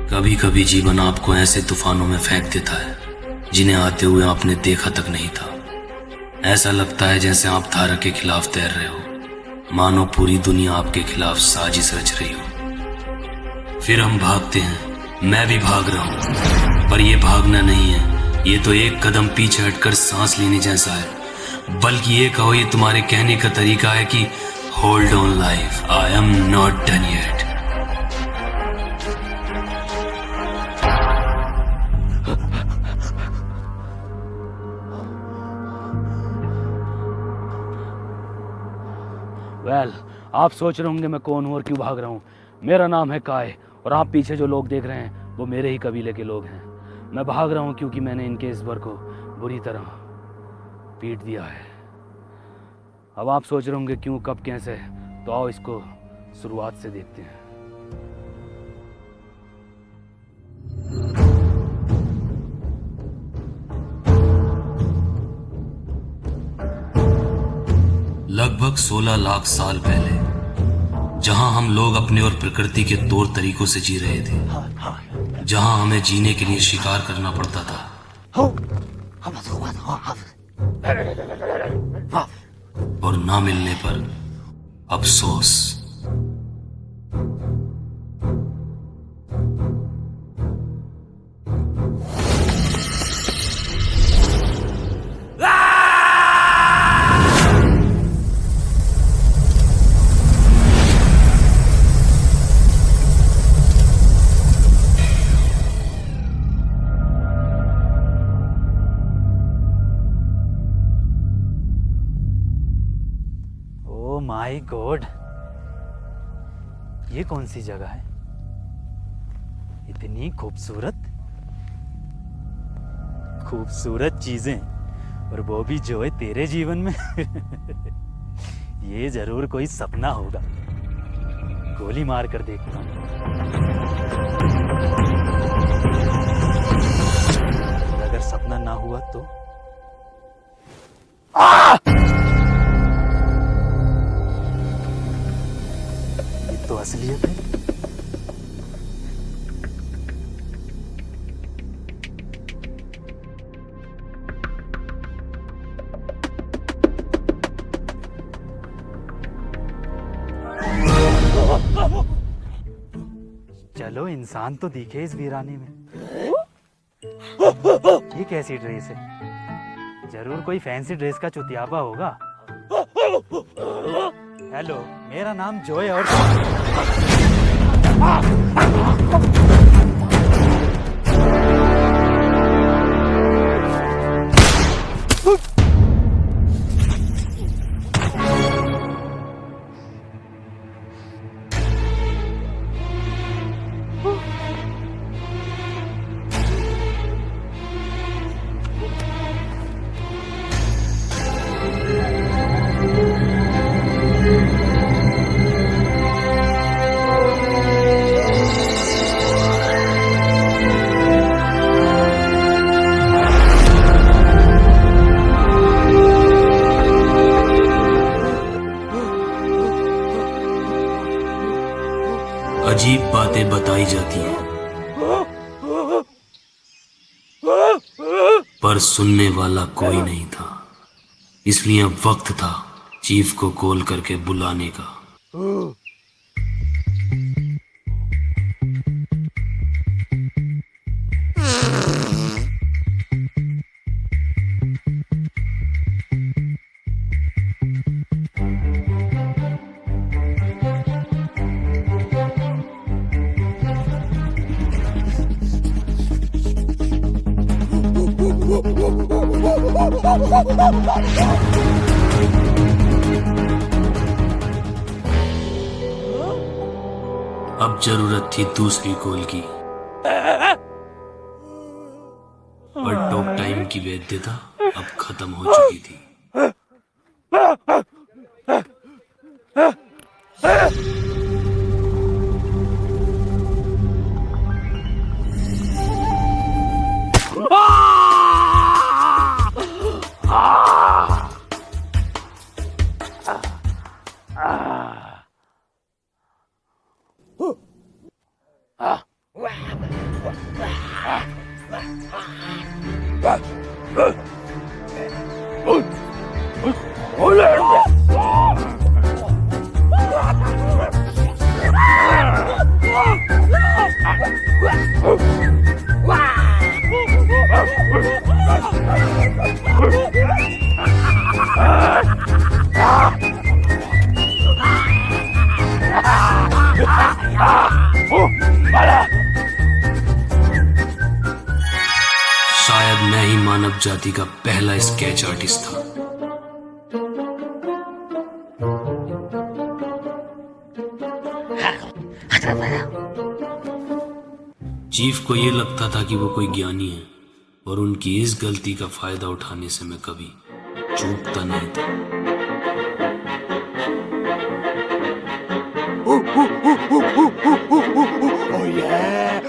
कभी कभी जीवन आपको ऐसे तूफानों में फेंक देता है जिन्हें आते हुए आपने देखा तक नहीं था। ऐसा लगता है जैसे आप धारा के खिलाफ तैर रहे हो, मानो पूरी दुनिया आपके खिलाफ साजिश रच रही हो। फिर हम भागते हैं, मैं भी भाग रहा हूं, पर ये भागना नहीं है, ये तो एक कदम पीछे हटकर सांस लेने जैसा है। बल्कि ये कहो, ये तुम्हारे कहने का तरीका है कि hold on life, I am not done yet. आप सोच रहे होंगे मैं कौन हूं और क्यों भाग रहा हूं। मेरा नाम है काय और आप पीछे जो लोग देख रहे हैं वो मेरे ही कबीले के लोग हैं। मैं भाग रहा हूं क्योंकि मैंने इनके इस वर को बुरी तरह पीट दिया है। अब आप सोच रहे होंगे क्यों, कब, कैसे, तो आओ इसको शुरुआत से देखते हैं। लगभग 16 लाख साल पहले, जहां हम लोग अपने और प्रकृति के तौर तरीकों से जी रहे थे, जहां हमें जीने के लिए शिकार करना पड़ता था और ना मिलने पर अफसोस। माय गॉड, ये कौन सी जगह है? इतनी खूबसूरत चीजें, और वो भी जो है तेरे जीवन में। ये जरूर कोई सपना होगा। गोली मार कर देखता हूं। अगर सपना ना हुआ तो तो असलियत है। चलो, इंसान तो दिखे इस वीराने में। ये कैसी ड्रेस है? जरूर कोई फैंसी ड्रेस का चुतियाबा होगा। हेलो, मेरा नाम जॉय और अजीब बातें बताई जाती हैं, पर सुनने वाला कोई नहीं था। इसलिए अब वक्त था चीफ को कॉल करके बुलाने का। अब जरूरत थी दूसरी कॉल की, पर टॉक टाइम की वैधता अब खत्म हो चुकी थी। शायद मैं ही मानव जाति का पहला स्केच आर्टिस्ट था। चीफ को ये लगता था कि वो कोई ज्ञानी है और उनकी इस गलती का फायदा उठाने से मैं कभी चूकता नहीं था। Oh yeah!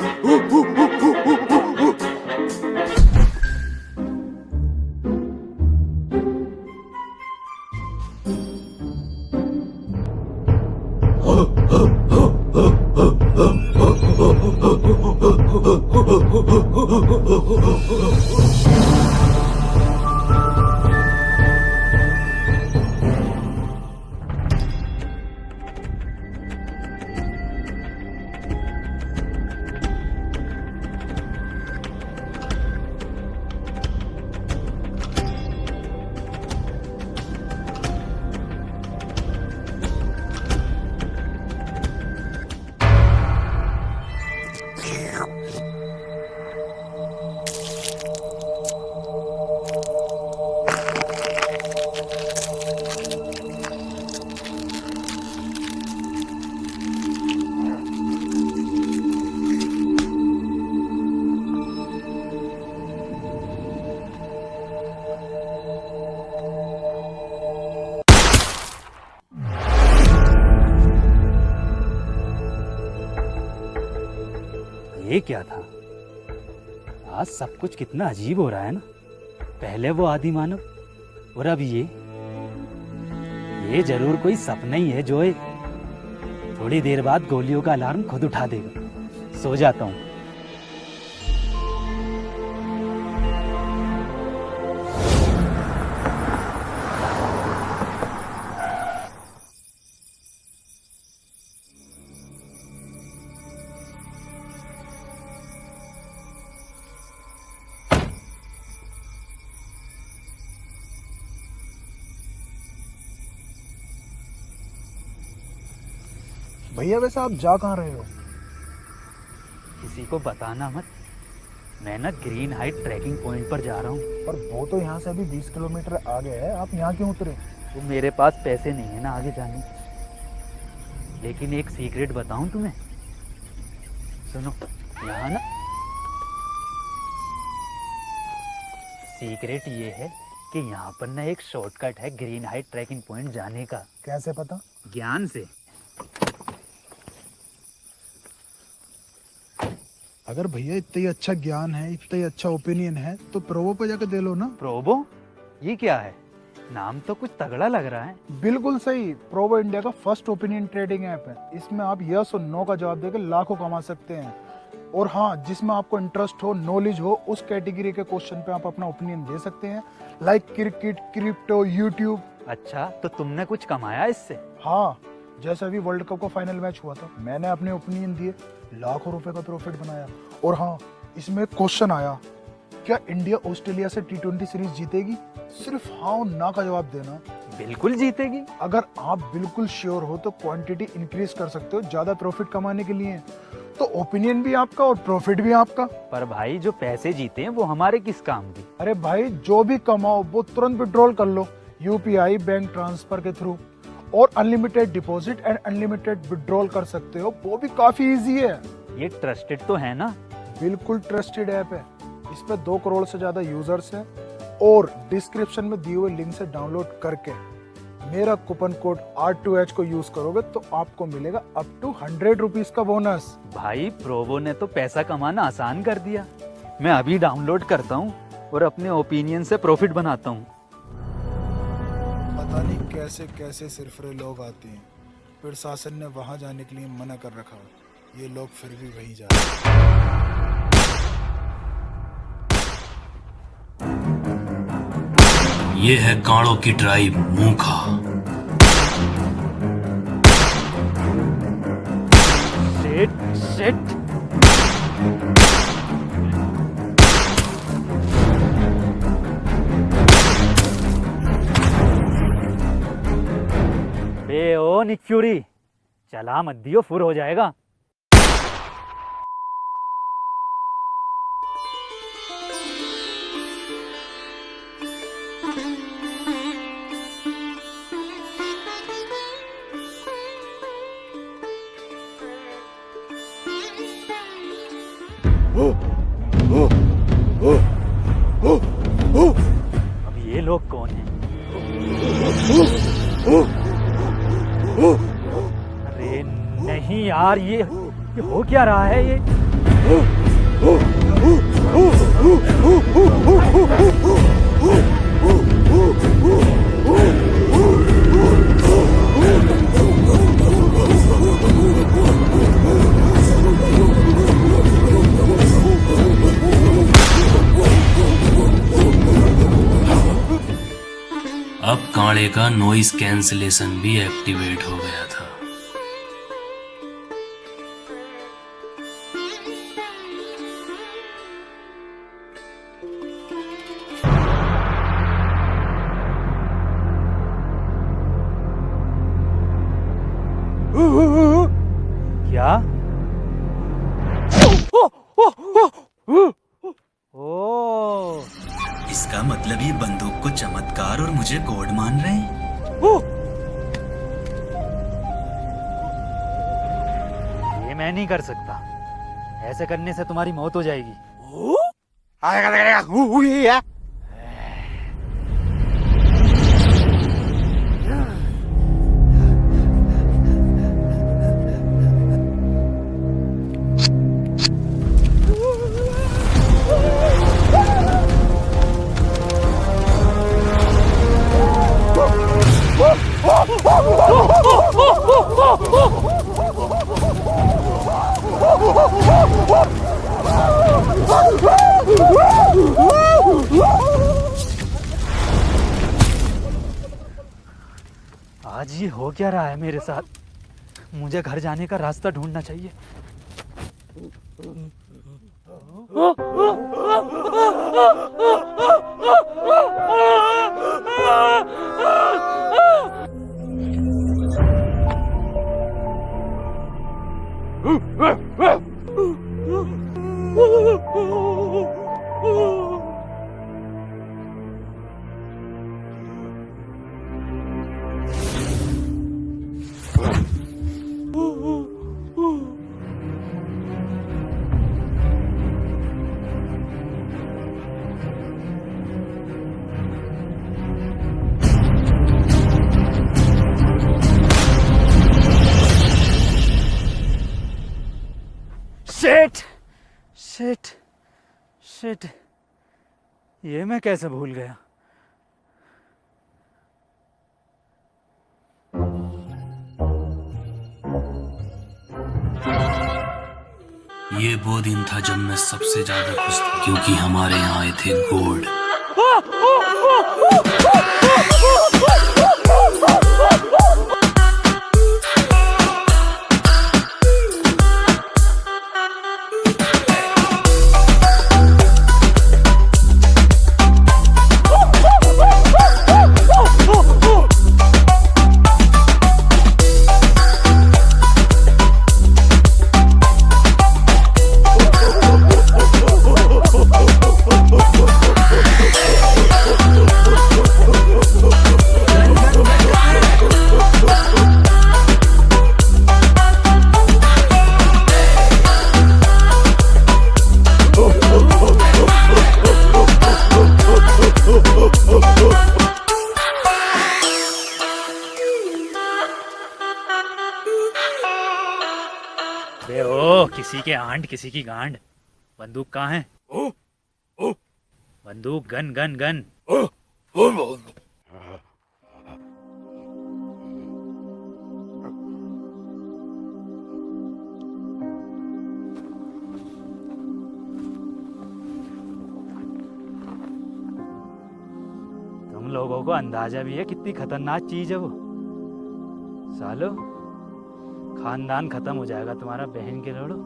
ये क्या था? आज सब कुछ कितना अजीब हो रहा है ना। पहले वो आदि मानव और अब ये जरूर कोई सपना ही है जोए। थोड़ी देर बाद गोलियों का अलार्म खुद उठा देगा। सो जाता हूँ। भैया वैसे आप जा कहाँ रहे हो? किसी को बताना मत। मैं ना ग्रीन हाइट ट्रैकिंग पॉइंट पर जा रहा हूँ। पर वो तो यहाँ से अभी 20 किलोमीटर आगे है, आप यहाँ क्यों उतरे? तो मेरे पास पैसे नहीं है ना आगे जाने। लेकिन एक सीक्रेट बताऊं तुम्हें। सुनो, यहाँ ना सीक्रेट ये है कि यहाँ पर ना एक शॉर्टकट है ग्रीन हाइट ट्रैकिंग पॉइंट जाने का। कैसे पता? ज्ञान से। अगर भैया इतना ही अच्छा ज्ञान है, इतना ही अच्छा ओपिनियन है, तो प्रोवो पे जाकर दे लो ना। प्रोबो? ये क्या है? नाम तो कुछ तगड़ा लग रहा है। बिल्कुल सही। प्रोवो इंडिया का फर्स्ट ओपिनियन ट्रेडिंग ऐप है। इसमें आप यस और नो का जवाब देकर लाखों कमा सकते हैं। और हाँ, जिसमें आपको इंटरेस्ट हो, नॉलेज हो, उस कैटेगरी के क्वेश्चन पे आप अपना ओपिनियन दे सकते हैं, लाइक क्रिकेट, क्रिप्टो, यूट्यूब। अच्छा, तो तुमने कुछ कमाया इससे? हाँ, जैसे अभी वर्ल्ड कप का फाइनल मैच हुआ था, मैंने अपने ओपिनियन दिए, लाखों रुपए का प्रॉफिट बनाया। और हाँ, इसमें एक क्वेश्चन आया, क्या इंडिया ऑस्ट्रेलिया से T20 सीरीज जीतेगी? सिर्फ हाँ और ना का जवाब देना। बिल्कुल जीतेगी। अगर आप बिल्कुल श्योर हो तो क्वांटिटी इंक्रीज कर सकते हो ज्यादा प्रॉफिट कमाने के लिए। तो ओपिनियन भी आपका और प्रॉफिट भी आपका। पर भाई जो पैसे जीते हैं वो हमारे किस काम के? अरे भाई, जो भी कमाओ वो तुरंत विड्रॉल कर लो UPI बैंक ट्रांसफर के थ्रू। और unlimited deposit and unlimited withdrawal कर सकते हो, वो भी काफी इजी है। ये ट्रस्टेड तो है ना? बिल्कुल ट्रस्टेड ऐप है। इस पे 2 करोड़ से ज्यादा यूजर्स हैं। और डिस्क्रिप्शन में दिए हुए लिंक से डाउनलोड करके मेरा कूपन कोड R2H को यूज करोगे तो आपको मिलेगा अप टू 100 रुपीज का बोनस। भाई प्रोवो ने तो पैसा कमाना आसान कर दिया। मैं अभी डाउनलोड करता हूँ और अपने ओपिनियन से प्रॉफिट बनाता हूँ। पता नहीं कैसे कैसे सिरफरे लोग आते हैं, फिर शासन ने वहां जाने के लिए मना कर रखा। ये लोग फिर भी वहीं जा रहे हैं। ये है गाड़ों की ट्राइब मूखा। Shit shit. बे ओ निक फ्यूरी, चला मत दियो, फुर हो जाएगा। अब ये लोग कौन हैं? अरे नहीं यार, ये हो क्या रहा है ये? अब कांड़े का नॉइस कैंसलेशन भी एक्टिवेट हो गया था। क्या? ओ, इसका मतलब ये बंदूक को चमत्कार और मुझे गॉड मान रहे हैं। ये मैं नहीं कर सकता। ऐसे करने से तुम्हारी मौत हो जाएगी। आज ये हो क्या रहा है मेरे साथ? मुझे घर जाने का रास्ता ढूंढना चाहिए। शिट शिट शिट, ये मैं कैसे भूल गया? ये वो दिन था जब मैं सबसे ज्यादा खुश था, क्योंकि हमारे यहाँ आए थे गॉड। बे ओ, किसी के आंट किसी की गांड। बंदूक कहाँ है? बंदूक, गन गन गन। लोगों को अंदाजा भी है कितनी खतरनाक चीज है वो। सालो खानदान खत्म हो जाएगा तुम्हारा, बहन के लड़ो।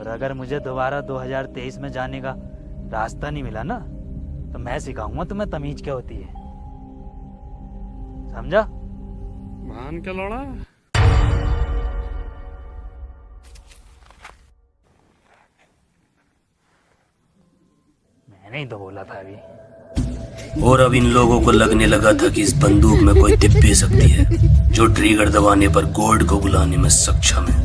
और अगर मुझे दोबारा 2023 में जाने का रास्ता नहीं मिला ना, तो मैं सिखाऊंगा तुम्हें तमीज क्या होती है, समझा? मान के लड़ा। मैंने ही तो बोला था अभी। और अब इन लोगों को लगने लगा था कि इस बंदूक में कोई दिब्बी शक्ति है जो ट्रिगर दबाने पर गॉड को बुलाने में सक्षम है।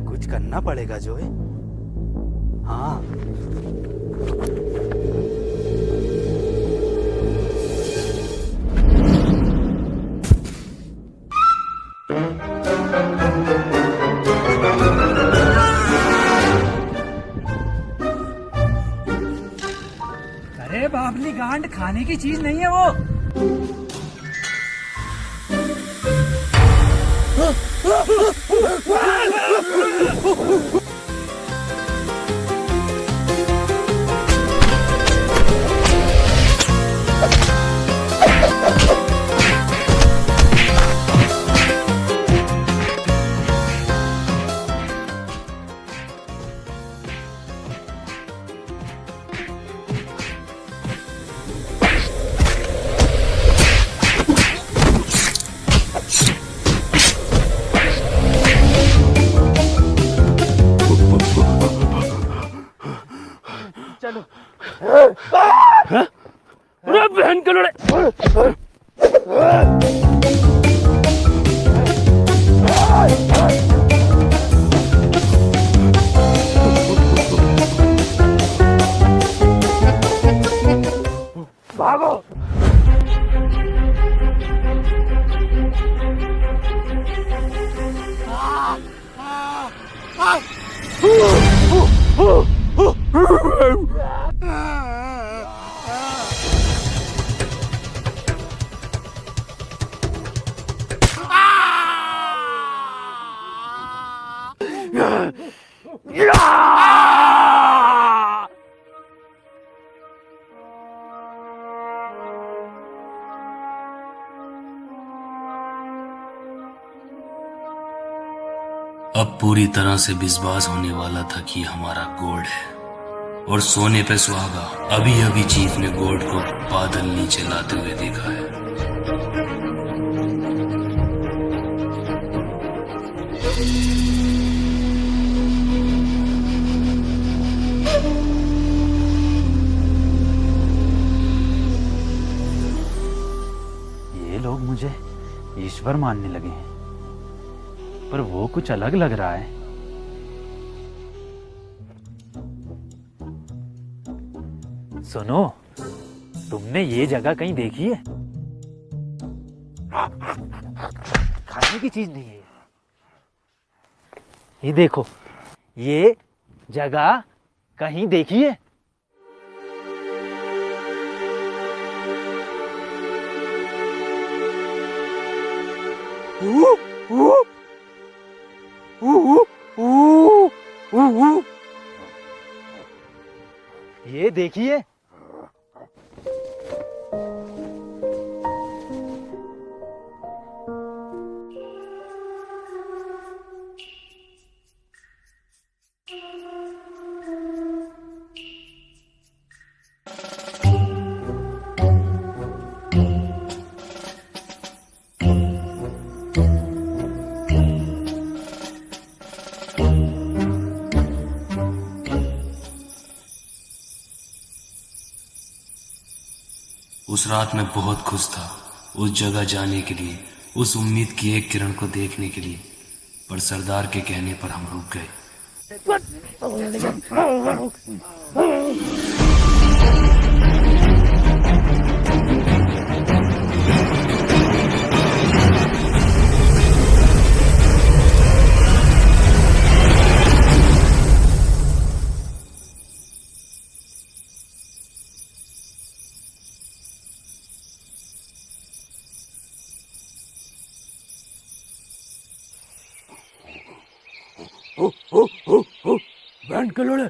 कुछ करना पड़ेगा जो है। हाँ अरे बाबली गांड खाने की चीज नहीं है वो। अरे बहन के लड़े। भागो। अब पूरी तरह से विश्वास होने वाला था कि हमारा गोड है और सोने पे सुहागा। अभी अभी चीफ ने गोड को बादल नीचे लाते हुए देखा है। ये लोग मुझे ईश्वर मानने लगे हैं, पर वो कुछ अलग लग रहा है। सुनो, तुमने ये जगह कहीं देखी है? खाने की चीज नहीं है ये। देखो, ये जगह कहीं देखी है? ये देखिए, उस रात मैं बहुत खुश था उस जगह जाने के लिए, उस उम्मीद की एक किरण को देखने के लिए, पर सरदार के कहने पर हम रुक गए। बैंड के लोड़े,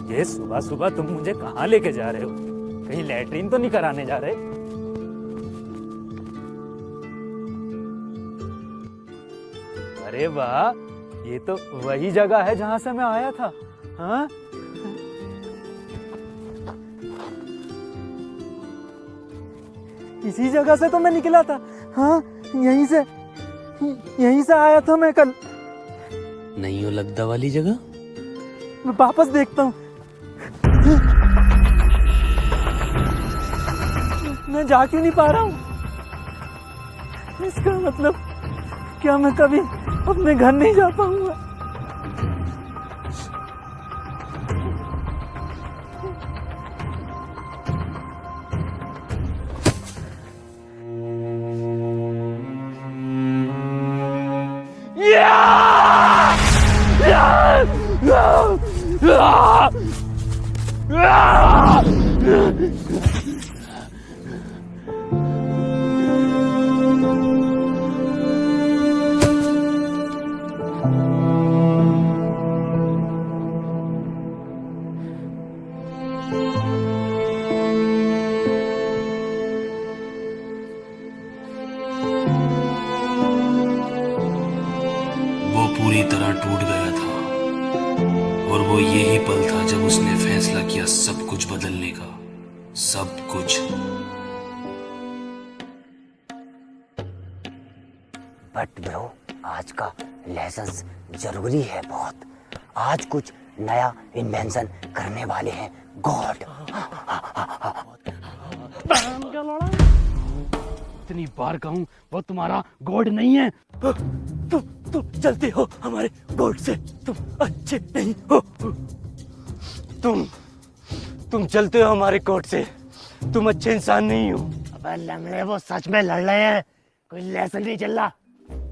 ये सुबह सुबह तुम मुझे कहाँ लेके जा रहे हो? कहीं लैट्रीन तो नहीं कराने जा रहे? अरे वाह, ये तो वही जगह है जहां से मैं आया था। हाँ, इसी जगह से तो मैं निकला था। हाँ, यहीं से आया था मैं कल। नहीं हो लगदा वाली जगह? मैं वापस देखता हूँ। मैं जा क्यों नहीं पा रहा हूँ? इसका मतलब क्या मैं कभी अपने घर नहीं जा पाऊंगा? वो पूरी तरह टूट गया था और वो यही पल था जब उसने फैसला किया सब कुछ बदलने का। सब कुछ। बट ब्रो, आज का लेसन्स जरूरी है बहुत। आज कुछ नया इन्वेंशन करने वाले हैं गॉड। इतनी बार कहूं, वो तुम्हारा गॉड नहीं है। तुम चलते हो हमारे गॉड से, तुम अच्छे नहीं हो। तुम चलते हो हमारे कोर्ट से, तुम अच्छे इंसान नहीं हो। अबे लंगड़े, वो सच में लड़ रहे हैं, कोई लेसन नहीं चल रहा।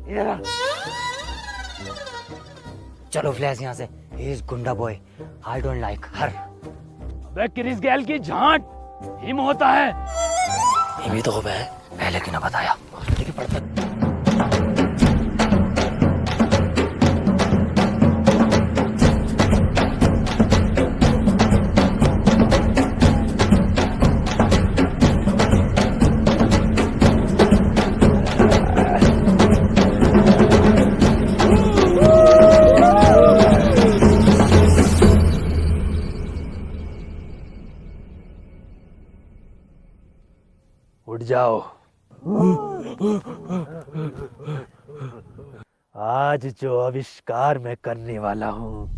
इधर आ। चलो फ्लैश यहाँ से। ही इज गुंडा बॉय, आई डोंट लाइक हर। अबे क्रिस गैल की झांट, हिम होता है। ये भी तो हो है, पहले क्यों ना बताया? उठ जाओ। आज जो आविष्कार मैं करने वाला हूँ,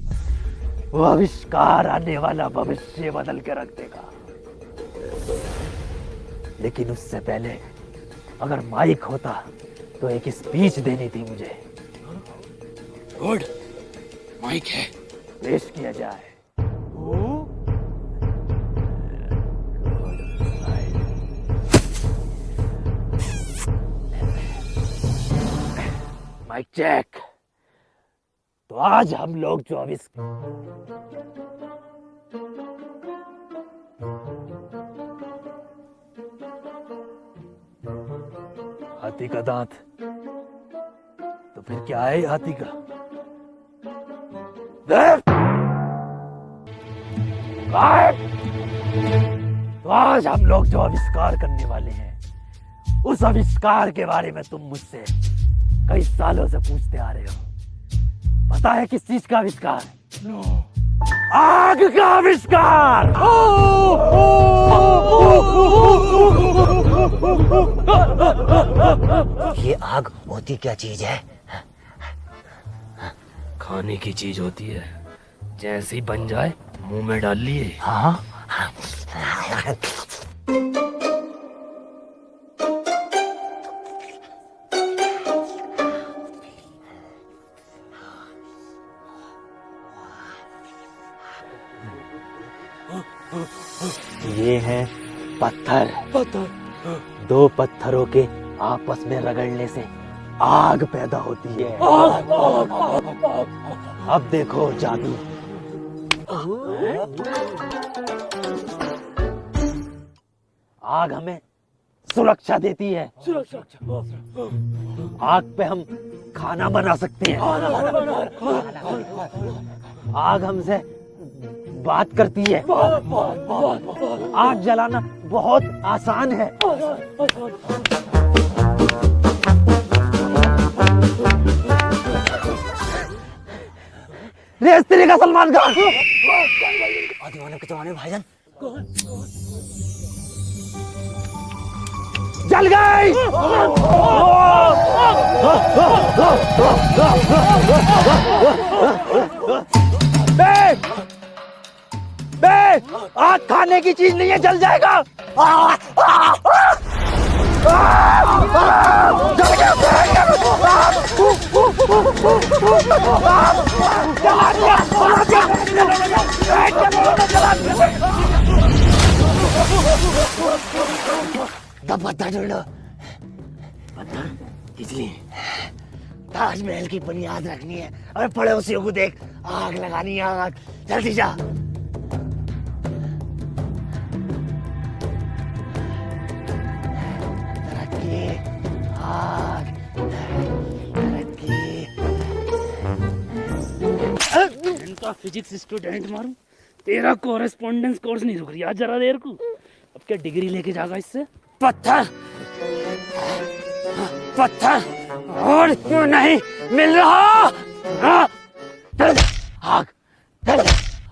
वो आविष्कार आने वाला भविष्य बदल के रख देगा। लेकिन उससे पहले अगर माइक होता तो एक स्पीच देनी थी मुझे। गुड, माइक है। पेश किया जाए। Mic check. तो आज हम लोग जो हाथी का दांत, तो फिर क्या है हाथी का? तो आज हम लोग जो आविष्कार करने वाले हैं, उस आविष्कार के बारे में तुम मुझसे कई सालों से पूछते आ रहे हो। पता है किस चीज का आविष्कार? आग का आविष्कार। ये आग होती क्या चीज है? खाने की चीज होती है, जैसे ही बन जाए मुंह में डाल लिए। हाँ, ये है पत्थर। दो पत्थरों के आपस में रगड़ने से आग पैदा होती है। अब देखो जादू। आग हमें सुरक्षा देती है। आग पे हम खाना बना सकते हैं। आग हमसे बात करती है। आग जलाना बहुत आसान है। रेस तेरे का सलमान खान। दीवाने के जमाने में भाईजान जल गई। बे, आग खाने की चीज नहीं है, जल जाएगा। पत्थर ढूंढो। पत्थर इसलिए ताजमहल की बुनियाद रखनी है। अरे पड़ोसियों को देख, आग लगानी है। आग जल्दी जा। तरक्की, आग, तरक्की। इनका फिजिक्स स्टूडेंट मारूं, तेरा कोरेस्पोंडेंस कोर्स नहीं रुक रही जरा देर को। अब क्या डिग्री लेके जाएगा इससे? पत्थर, पत्थर और क्यों नहीं मिल रहा? चल आग, चल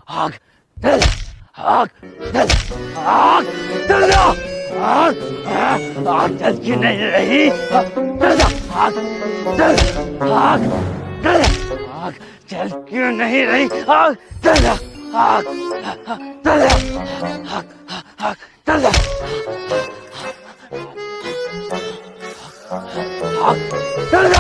आग, चल आग, चल आग, चल आग, आग जल क्यों नहीं रही? चल आग, चल आग, चल आग जल क्यों नहीं रही? आग चल आग, चल आग, आग चल चल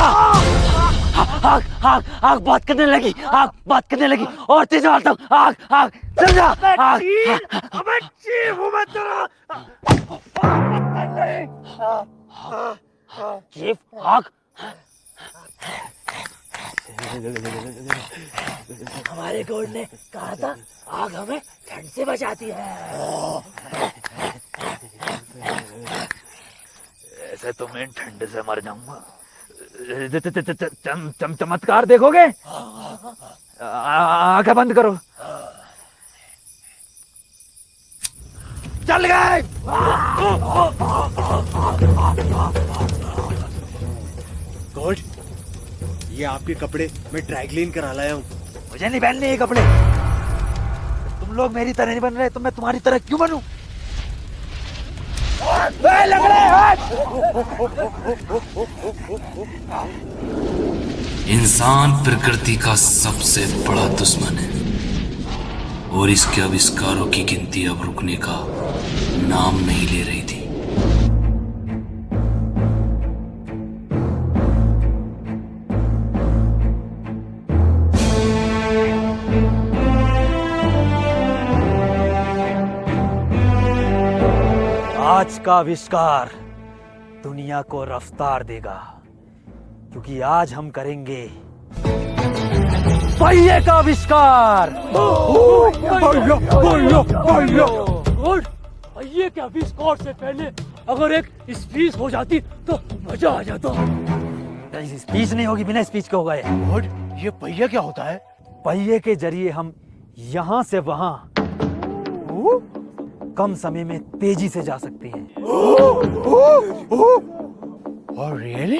आग, आग, आग बात करने लगी। आग बात करने लगी और तेज मारता हूँ। आग, आग चल जा। आग, अबे चीर हूँ मैं तेरा। चीफ, आग हमारे गॉड ने कहा था आग हमें ठंड से बचाती है। वैसे तो मैं ठंड से मर जाऊंगा। चमत्कार देखोगे? आंखें बंद करो। चल गए। गॉड, ये आपके कपड़े मैं ड्राई क्लीन करा लाया हूँ। मुझे नहीं पहनने ये कपड़े। तुम लोग मेरी तरह नहीं बन रहे तो मैं तुम्हारी तरह क्यों बनूं? इंसान प्रकृति का सबसे बड़ा दुश्मन है और इसके आविष्कारों की गिनती अब रुकने का नाम नहीं ले रही थी। आज का आविष्कार दुनिया को रफ्तार देगा, क्योंकि आज हम करेंगे पहिए का आविष्कार। और ये क्या आविष्कार से पहले अगर एक स्पीच हो जाती तो मजा आ जाता। स्पीच नहीं होगी, बिना स्पीच के होगा ये। गॉड, ये पहिया क्या होता है? पहिए के जरिए हम यहाँ से वहाँ कम समय में तेजी से जा सकते हैं। और रियली?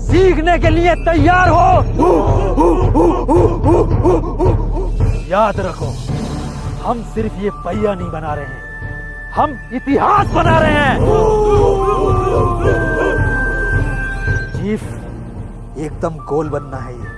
सीखने के लिए तैयार हो? याद रखो, हम सिर्फ ये पहिया नहीं बना रहे हैं, हम इतिहास बना रहे हैं। चीफ, एकदम गोल बनना है ये।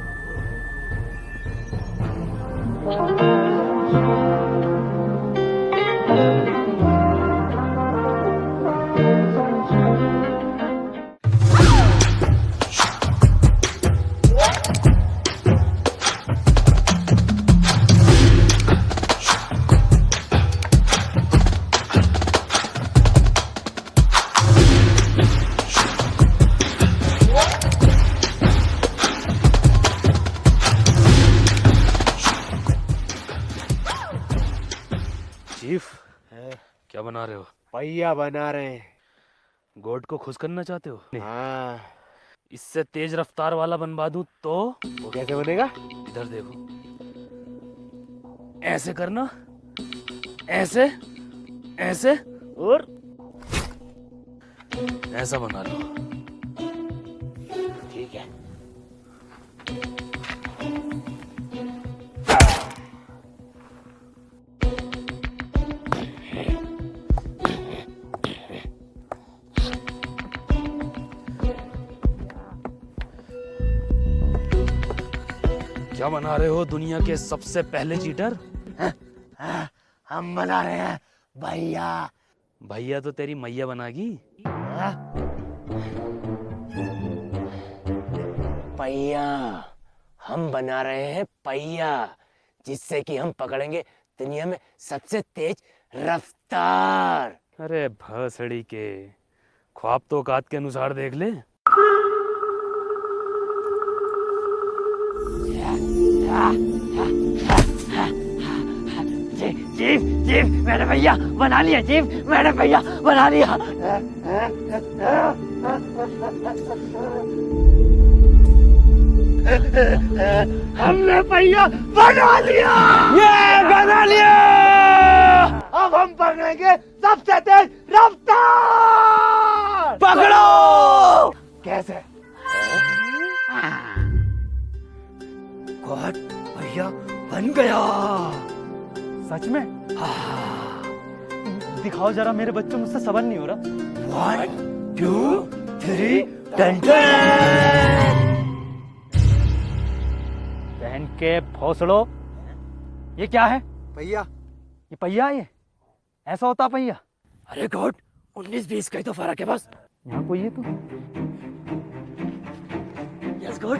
चीफ, क्या बना रहे हो? पहिया बना रहे हैं। गॉड को खुश करना चाहते हो? हाँ। इससे तेज रफ्तार वाला बनवा दूं तो? वो कैसे बनेगा? इधर देखो, ऐसे करना, ऐसे, ऐसे और ऐसा बना लो। ठीक है। क्या बना रहे हो दुनिया के सबसे पहले चीटर? हम बना रहे हैं भैया। भैया तो तेरी मैया बनागी। पहिया, हम बना रहे हैं पहिया, जिससे कि हम पकड़ेंगे दुनिया में सबसे तेज रफ्तार। अरे भसड़ी के, ख्वाब तो औकात के अनुसार देख ले। चीफ, चीफ, मैंने भैया बना लिया। चीफ, मैंने भैया बना लिया। हमने भैया बना लिया। ये बना लिया। अब हम पकड़ेंगे सबसे तेज रफ्तार। पकड़ो। कैसे? गॉड, भैया बन गया। सच में? दिखाओ जरा, मेरे बच्चों, मुझसे सबर नहीं हो रहा। 1 2 3 बहन के भोसड़ो, ये क्या है? पहिया। ये पहिया है? ये ऐसा होता पहिया? अरे गॉड, 19-20 का ही तो फर्क है बस। यहाँ कोई है तो? यस गॉड,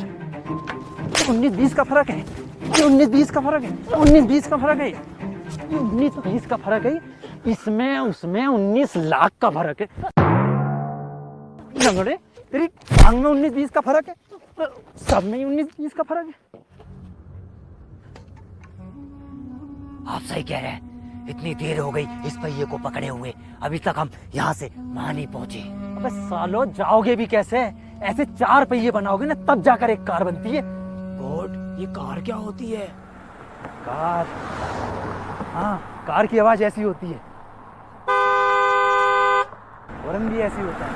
19-20 का फर्क है। 19-20 का फर्क है। 19-20 का फर्क है। 19-20 का फर्क है। इसमें उसमें 19 लाख का फर्क है। लंगड़े, तेरी टांग में 19-20 का फर्क है, सब में 19-20 का फर्क है। आप सही कह रहे हैं। इतनी देर हो गई इस पहिए को पकड़े हुए, अभी तक हम यहाँ से वहां नहीं पहुंचे। अबे सालो, जाओगे भी कैसे? ऐसे 4 पहिए बनाओगे ना तब जाकर एक कार बनती है। गॉड, ये कार क्या होती है? कार? हाँ, कार की आवाज ऐसी होती है, हॉर्न भी ऐसी होता है।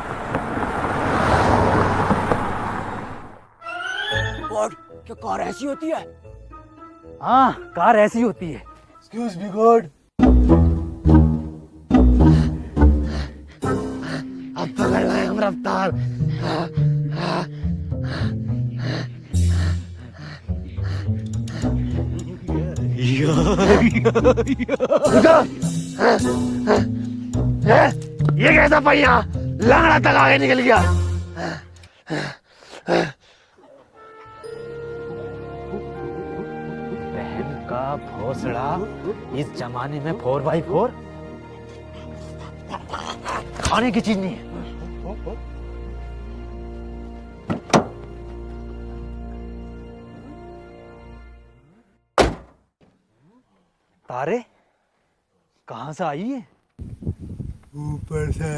गॉड, क्या कार ऐसी होती है? हाँ, कार ऐसी होती है। Excuse me God. अब पकड़ लाए हम रफ्तार। ये कैसा पहिया लंगड़ा तक आगे निकल गया। बहन का भोसड़ा, इस जमाने में 4x4 खाने की चीज नहीं है। तारे कहां से आई है? ऊपर से।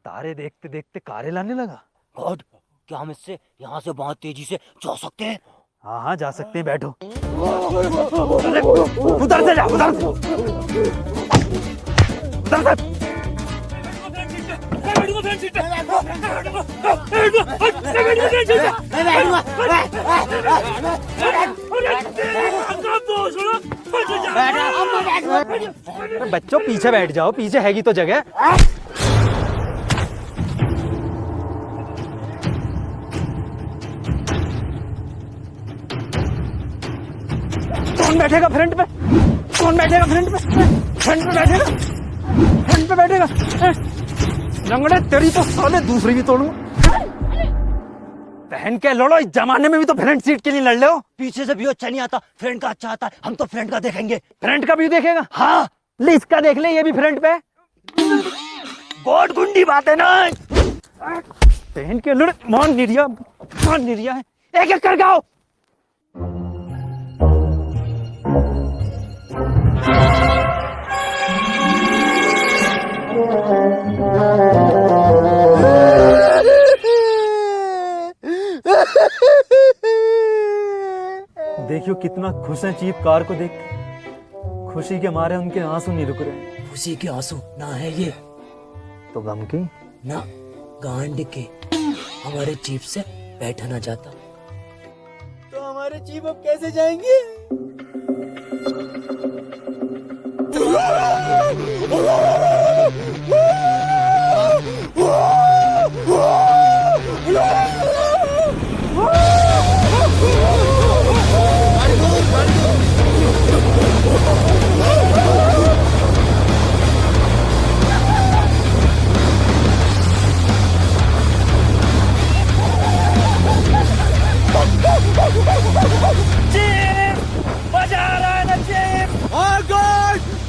तारे देखते देखते कारे लाने लगा। गॉड, क्या हम इससे यहाँ से बहुत तेजी से जा सकते हैं? हाँ हाँ, जा सकते हैं, बैठो। उधर से जा, उधर से। उधर से। बच्चों पीछे बैठ जाओ, पीछे हैगी तो जगह। कौन बैठेगा फ्रंट पे? कौन बैठेगा फ्रंट पे? फ्रंट पे बैठेगा? फ्रंट पे बैठेगा? लंगड़े, तेरी तो साले दूसरी भी तोड़ू। पहन के लड़ो, इस जमाने में भी तो फ्रंट सीट के लिए लड़ लो। पीछे से व्यू अच्छा नहीं आता, फ्रंट का अच्छा आता है। हम तो फ्रंट का देखेंगे। फ्रंट का व्यू देखेगा? हाँ, ले इसका देख ले, ये भी फ्रंट पे। गॉड, गुंडी बात है ना। पहन के लड़, मान निरिया है। एक एक कर गाओ। देखियो कितना खुश है चीप कार को देख के। खुशी के मारे उनके आंसू नहीं रुक रहे। खुशी के आंसू ना है ये, तो गम की? ना गांड के। हमारे जीप से बैठा ना जाता तो हमारे जीप अब कैसे जाएंगे?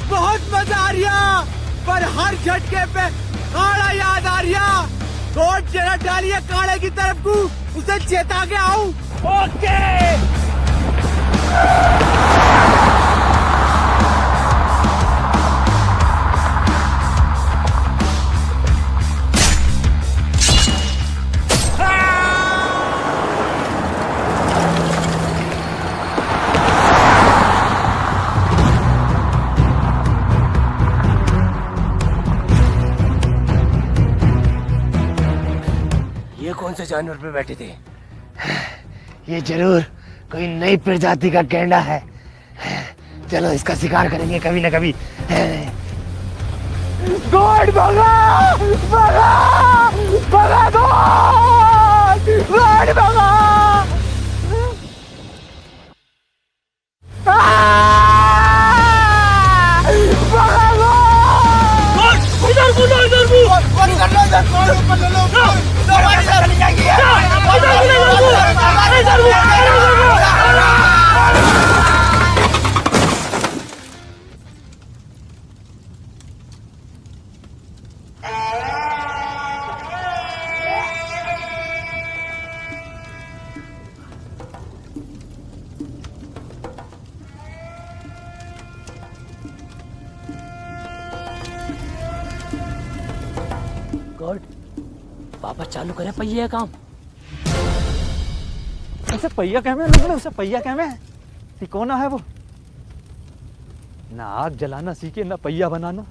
बहुत मजा आ रहा, पर हर झटके पे काड़ा याद आ रहा। रोड जरा डालिए काड़े की तरफ को, उसे चेता के आऊं। ओके। कौन से जानवर पे बैठे थे? ये जरूर कोई नई प्रजाति का गैंडा है। चलो इसका शिकार करेंगे कभी ना कभी। गॉड, भगा भगा भगा, गॉड गॉड भगा। गॉड, वापस चालू करें पहिए का काम। उसे पहिया कहमे लंगड़े, उसे पहिया कहमे तिकोना है वो। ना आग जलाना सीखे ना पहिया बनाना।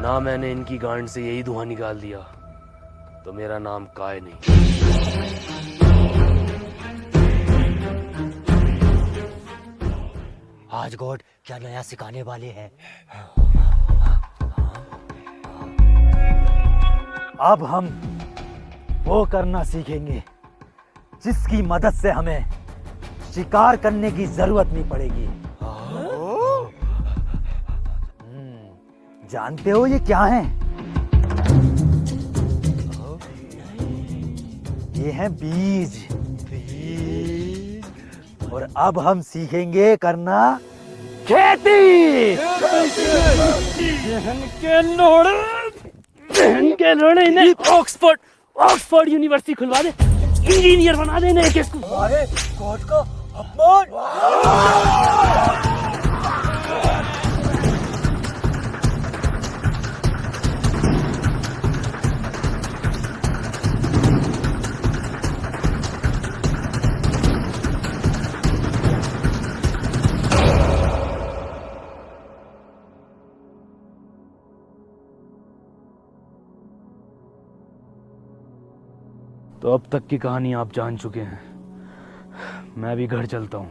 ना मैंने इनकी गांड से यही धुआं निकाल दिया तो मेरा नाम काय नहीं। आज गॉड क्या नया सिखाने वाले हैं। अब हम वो करना सीखेंगे जिसकी मदद से हमें शिकार करने की जरूरत नहीं पड़ेगी। जानते हो ये क्या है? ये हैं बीज। और अब हम सीखेंगे करना खेती। बहन के लोड़े इन्हें ऑक्सफोर्ड यूनिवर्सिटी खुलवा दे, इंजीनियर बना देने एक एक को। अरे गॉड का अपमान। तो अब तक की कहानी आप जान चुके हैं, मैं भी घर चलता हूँ।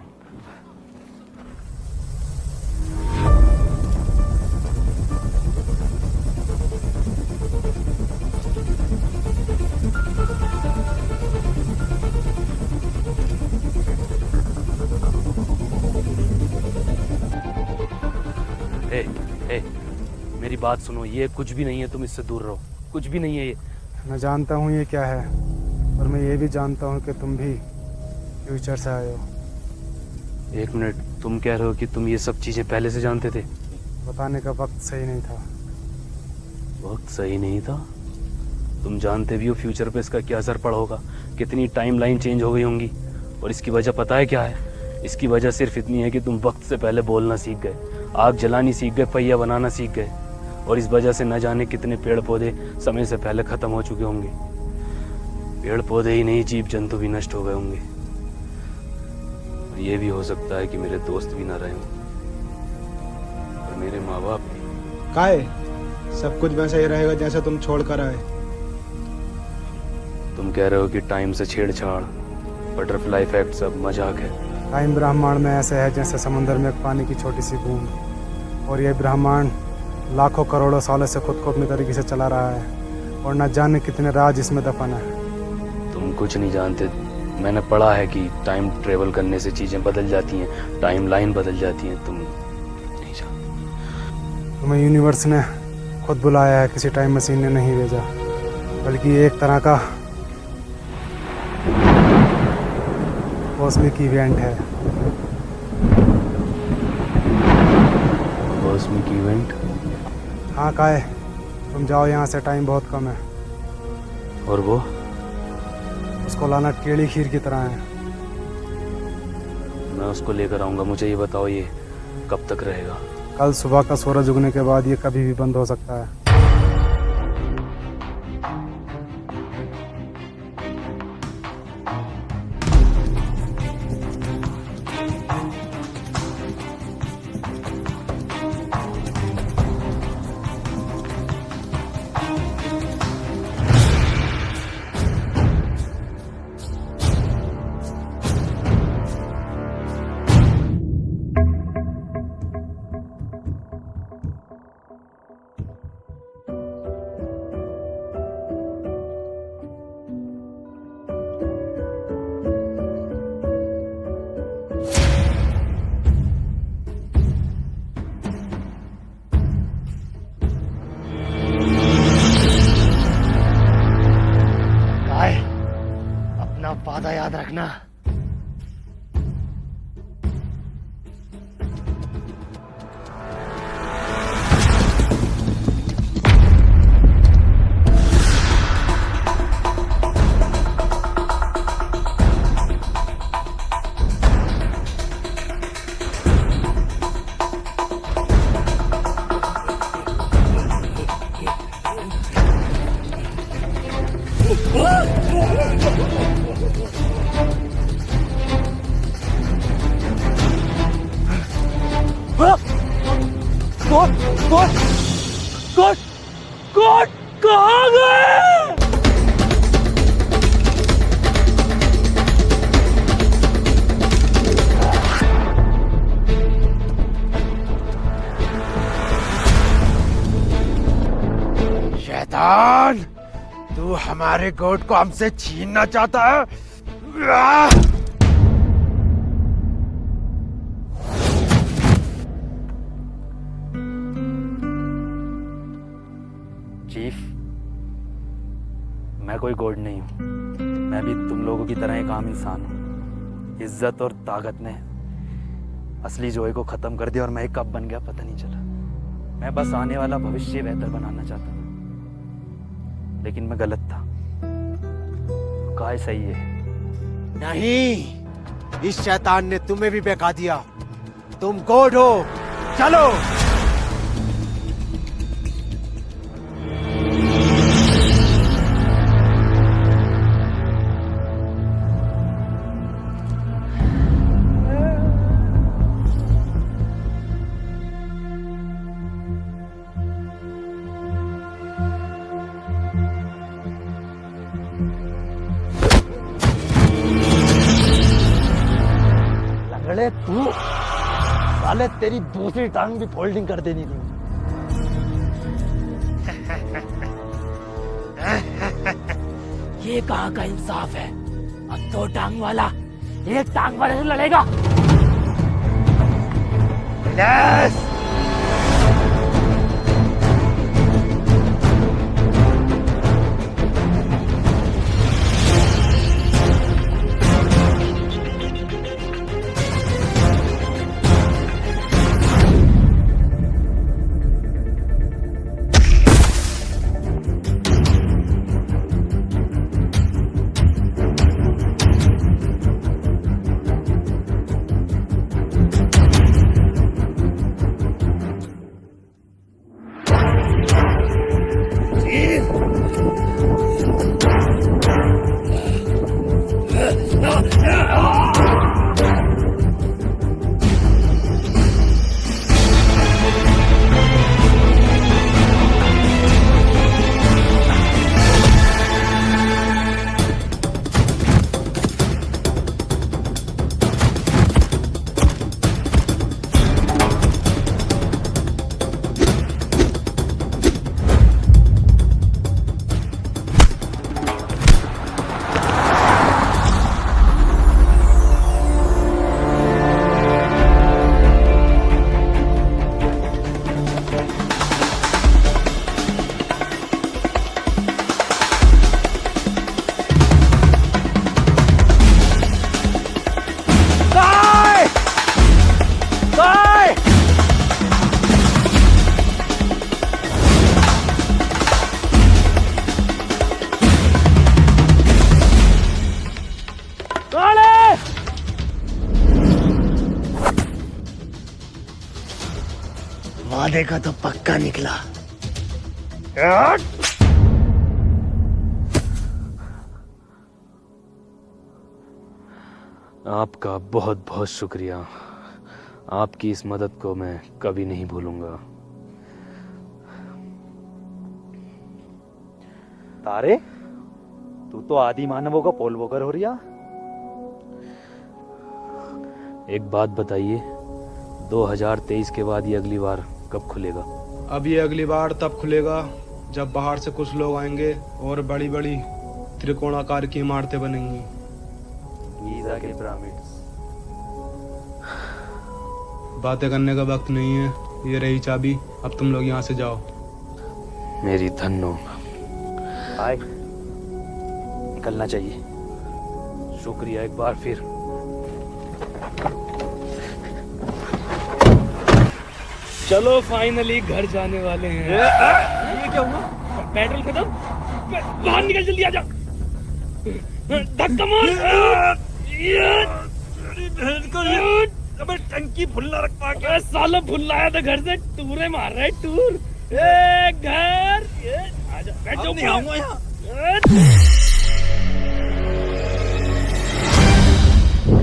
ए, मेरी बात सुनो, ये कुछ भी नहीं है, तुम इससे दूर रहो। कुछ भी नहीं है ये। मैं जानता हूँ ये क्या है, और मैं ये भी जानता हूँ कि तुम भी फ्यूचर से आए हो। एक मिनट, तुम कह रहे हो कि तुम ये सब चीजें पहले से जानते थे? बताने का वक्त सही नहीं था। वक्त सही नहीं था? तुम जानते भी हो फ्यूचर पे इसका क्या असर पड़ा होगा, कितनी टाइमलाइन चेंज हो गई होंगी। और इसकी वजह पता है क्या है? इसकी वजह सिर्फ इतनी है कि तुम वक्त से पहले बोलना सीख गए, आग जलानी सीख गए, पहिया बनाना सीख गए। और इस वजह से न जाने कितने पेड़ पौधे समय से पहले खत्म हो चुके होंगे। पेड़ पौधे ही नहीं, जीव जंतु भी नष्ट हो गए होंगे। और ये भी हो सकता है कि मेरे दोस्त भी ना रहे हों, और मेरे माँ बाप भी। काय सब कुछ वैसा ही रहेगा जैसा तुम छोड़ कर आए। तुम कह रहे हो कि टाइम से छेड़छाड़, बटरफ्लाई इफेक्ट सब मजाक है। टाइम ब्रह्मांड में ऐसे है जैसे समुद्र में पानी की छोटी सी बूंद। और ये ब्रह्मांड लाखों करोड़ों सालों से खुद को अपने तरीके से चला रहा है, और न जाने कितने राज इसमें दफन है। तुम कुछ नहीं जानते। मैंने पढ़ा है कि टाइम ट्रेवल करने से चीजें बदल जाती हैं, टाइम लाइन बदल जाती हैं। तुम नहीं जानते। तुम्हें यूनिवर्स ने खुद बुलाया है, किसी टाइम मशीन ने नहीं भेजा, बल्कि एक तरह का कॉस्मिक इवेंट है। Cosmic event? हाँ काय, तुम जाओ यहाँ से, टाइम बहुत कम है। और वो? उसको लाना केड़ी खीर की तरह है। मैं उसको लेकर आऊंगा। मुझे ये बताओ, ये कब तक रहेगा? कल सुबह का सूरज उगने के बाद ये कभी भी बंद हो सकता है। वादा याद रखना। कोट कहाँ गए? शैतान, तू हमारे गोट को हमसे छीनना चाहता है? चीफ, मैं कोई गॉड नहीं हूं। मैं भी तुम लोगों की तरह एक आम इंसान हूं। इज्जत और ताकत ने असली जोए को खत्म कर दिया और मैं एक कब बन गया पता नहीं चला। मैं बस आने वाला भविष्य बेहतर बनाना चाहता था, लेकिन मैं गलत था। काय सही है। नहीं, इस शैतान ने तुम्हें भी बहका दिया। तुम गोड हो। चलो। लंगड़े तू, साले तेरी दूसरी टांग भी फोल्डिंग कर देनी थी। ये कहाँ का इंसाफ है? अब दो टांग वाला एक टांग वाले से लड़ेगा। वादे का तो पक्का निकला। आपका बहुत बहुत शुक्रिया। आपकी इस मदद को मैं कभी नहीं भूलूंगा। तारे, तू तो आदि मानवों का पोल वोकर हो रिया। एक बात बताइए, 2023 के बाद ये अगली बार कब खुलेगा? अब ये अगली बार तब खुलेगा जब बाहर से कुछ लोग आएंगे और बड़ी बड़ी त्रिकोणाकार की इमारतें बनेंगी। गीज़ा के पिरामिड्स। बातें करने का वक्त नहीं है। ये रही चाबी, अब तुम लोग यहाँ से जाओ। मेरी धन्नो। हाय, निकलना चाहिए। शुक्रिया एक बार फिर। चलो फाइनली घर जाने वाले हैं। ये क्या हुआ? पेट्रोल खत्म। बाहर निकल, जल्दी आ जा। धक्का मार। अबे टंकी फुल्ला रख पा के। साला फुल आया था घर से, टूरे मार रहा है टूर। घर आजा, बैठ जाओ। नहीं आऊंगा यहाँ।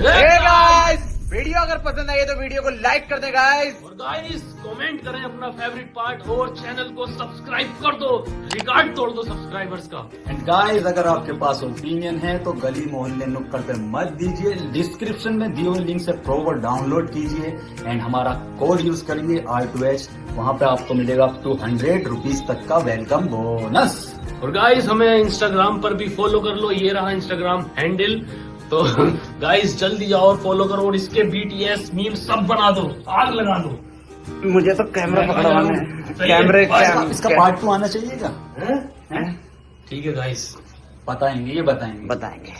Hey guys, वीडियो अगर पसंद आई तो वीडियो को लाइक कर दे गाइस। और गाइस कमेंट करें अपना फेवरेट पार्ट और चैनल को सब्सक्राइब कर दो, रिकॉर्ड तोड़ दो सब्सक्राइबर्स का। एंड गाइस अगर आपके पास ओपिनियन है तो गली मोहल्ले नुक्कड़ पे मत दीजिए, डिस्क्रिप्शन में दिए हुए लिंक से प्रोवो डाउनलोड कीजिए एंड हमारा कोड यूज करिए R2H, वहाँ पे आपको मिलेगा 200 रुपीज तक का वेलकम बोनस। और गाइस हमें इंस्टाग्राम पर भी फॉलो कर लो, ये रहा इंस्टाग्राम हैंडल। तो गाइस जल्दी जाओ और फॉलो करो और इसके BTS मीम सब बना दो, आग लगा दो। मुझे तो कैमरा पकड़वाना है, कैमरे इसका पार्ट 2 आना चाहिए क्या? ठीक है गाइस, बताएंगे, ये बताएंगे। बताएंगे।